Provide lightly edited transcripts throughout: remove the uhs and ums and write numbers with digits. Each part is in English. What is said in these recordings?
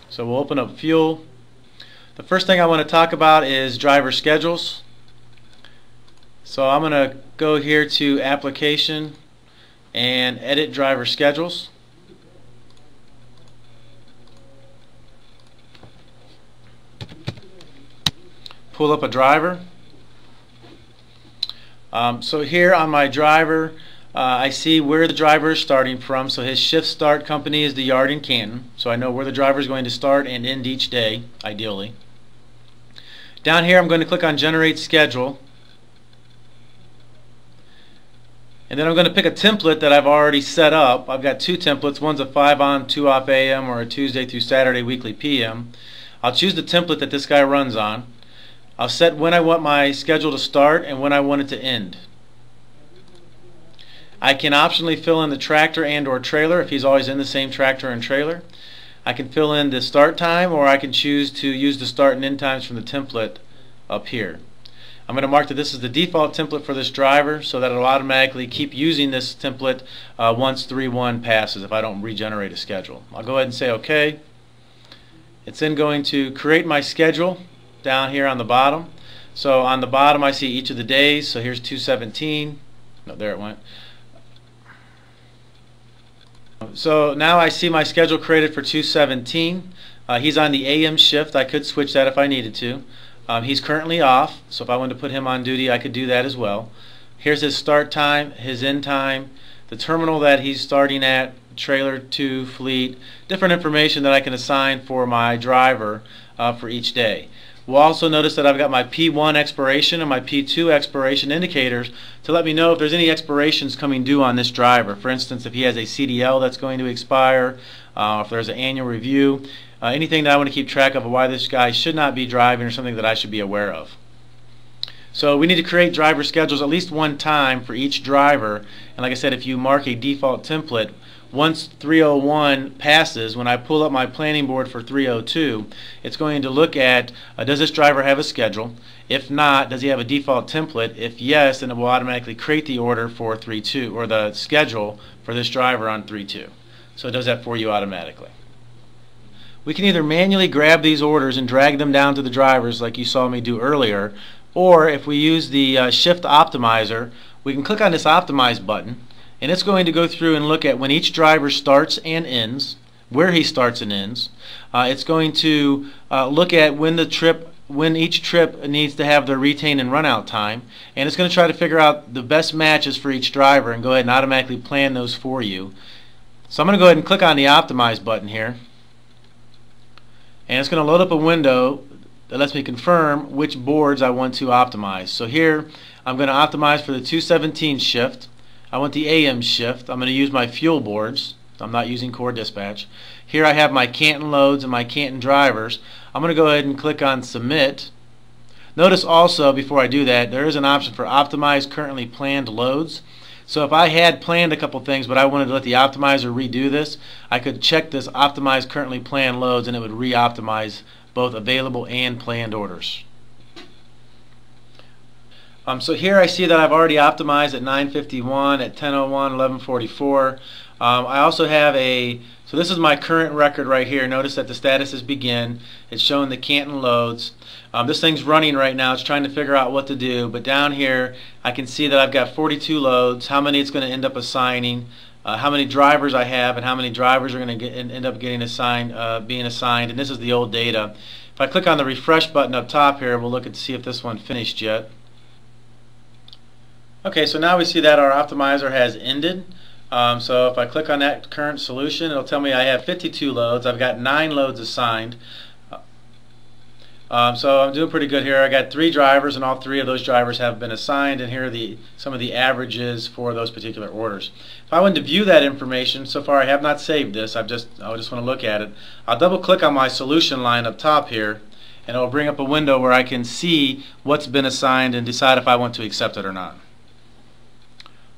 So we'll open up fuel. The first thing I want to talk about is driver schedules. So I'm going to go here to application and edit driver schedules. Pull up a driver. So here on my driver, I see where the driver is starting from. So his shift start company is the yard in Canton. So I know where the driver is going to start and end each day, ideally. Down here I'm going to click on Generate Schedule. And then I'm going to pick a template that I've already set up. I've got two templates. One's a 5 on, 2 off AM, or a Tuesday through Saturday weekly PM. I'll choose the template that this guy runs on. I'll set when I want my schedule to start and when I want it to end. I can optionally fill in the tractor and or trailer if he's always in the same tractor and trailer. I can fill in the start time, or I can choose to use the start and end times from the template up here. I'm going to mark that this is the default template for this driver so that it'll automatically keep using this template once 3.1 passes if I don't regenerate a schedule. I'll go ahead and say OK. It's then going to create my schedule down here on the bottom. So on the bottom I see each of the days. So here's 2/17. No, there it went. So now I see my schedule created for 2/17. He's on the AM shift. I could switch that if I needed to. He's currently off, so if I wanted to put him on duty I could do that as well. Here's his start time, his end time, the terminal that he's starting at, trailer to fleet, different information that I can assign for my driver for each day. We'll also notice that I've got my P1 expiration and my P2 expiration indicators to let me know if there's any expirations coming due on this driver. For instance, if he has a CDL that's going to expire, if there's an annual review, anything that I want to keep track of why this guy should not be driving or something that I should be aware of. So we need to create driver schedules at least one time for each driver, and like I said, if you mark a default template, once 3.01 passes, when I pull up my planning board for 3.02, it's going to look at does this driver have a schedule? If not, does he have a default template? If yes, then it will automatically create the order for 3.2 or the schedule for this driver on 3.2. So it does that for you automatically. We can either manually grab these orders and drag them down to the drivers like you saw me do earlier, or if we use the shift optimizer, we can click on this optimize button and it's going to go through and look at when each driver starts and ends, where he starts and ends. It's going to look at when each trip needs to have their retain and run out time, and it's going to try to figure out the best matches for each driver and go ahead and automatically plan those for you. So I'm going to go ahead and click on the optimize button here, and it's going to load up a window that lets me confirm which boards I want to optimize. So here I'm going to optimize for the 2/17 shift. I want the AM shift. I'm going to use my fuel boards. I'm not using core dispatch. Here I have my Canton loads and my Canton drivers. I'm going to go ahead and click on submit. Notice also before I do that, there is an option for optimize currently planned loads. So if I had planned a couple things but I wanted to let the optimizer redo this, I could check this optimize currently planned loads and it would re-optimize both available and planned orders. So here I see that I've already optimized at 9:51, at 10:01, 11:44. I also have so this is my current record right here. Notice that the status is begin. It's showing the Canton loads. This thing's running right now. It's trying to figure out what to do. But down here I can see that I've got 42 loads, how many it's going to end up assigning, how many drivers I have, and how many drivers are going to end up getting assigned, being assigned. And this is the old data. If I click on the refresh button up top here, we'll look to see if this one finished yet. Okay, so now we see that our optimizer has ended. So if I click on that current solution, it'll tell me I have 52 loads. I've got 9 loads assigned. So I'm doing pretty good here. I got 3 drivers, and all 3 of those drivers have been assigned, and here are some of the averages for those particular orders. If I wanted to view that information, so far I have not saved this. I just want to look at it. I'll double click on my solution line up top here, and it will bring up a window where I can see what's been assigned and decide if I want to accept it or not.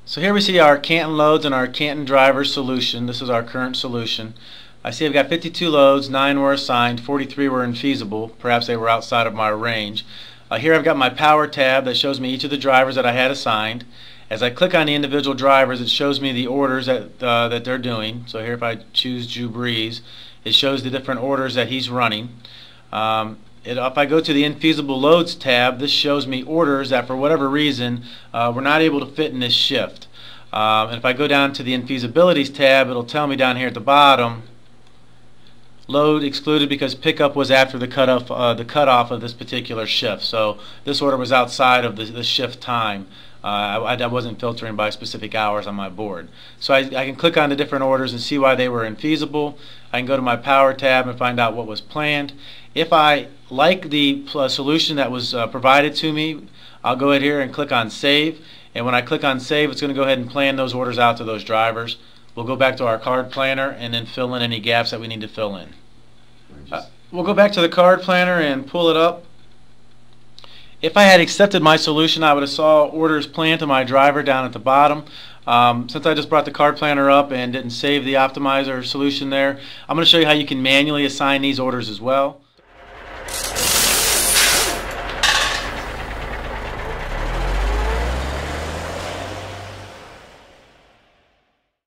So here we see our Canton loads and our Canton driver solution. This is our current solution. I see I've got 52 loads, 9 were assigned, 43 were infeasible. Perhaps they were outside of my range. Here I've got my power tab that shows me each of the drivers that I had assigned. As I click on the individual drivers, it shows me the orders that they're doing. So here if I choose Drew Breeze, It shows the different orders that he's running. If I go to the infeasible loads tab, this shows me orders that for whatever reason were not able to fit in this shift. And if I go down to the infeasibilities tab, it'll tell me down here at the bottom, load excluded because pickup was after the cutoff of this particular shift. So this order was outside of the shift time. I wasn't filtering by specific hours on my board. So I can click on the different orders and see why they were infeasible. I can go to my power tab and find out what was planned. If I like the solution that was provided to me, I'll go ahead here and click on save. And when I click on save, it's going to go ahead and plan those orders out to those drivers. We'll go back to our card planner and then fill in any gaps that we need to fill in. We'll go back to the card planner and pull it up. If I had accepted my solution, I would have saw orders planned to my driver down at the bottom. Since I just brought the card planner up and didn't save the optimizer solution there, I'm going to show you how you can manually assign these orders as well.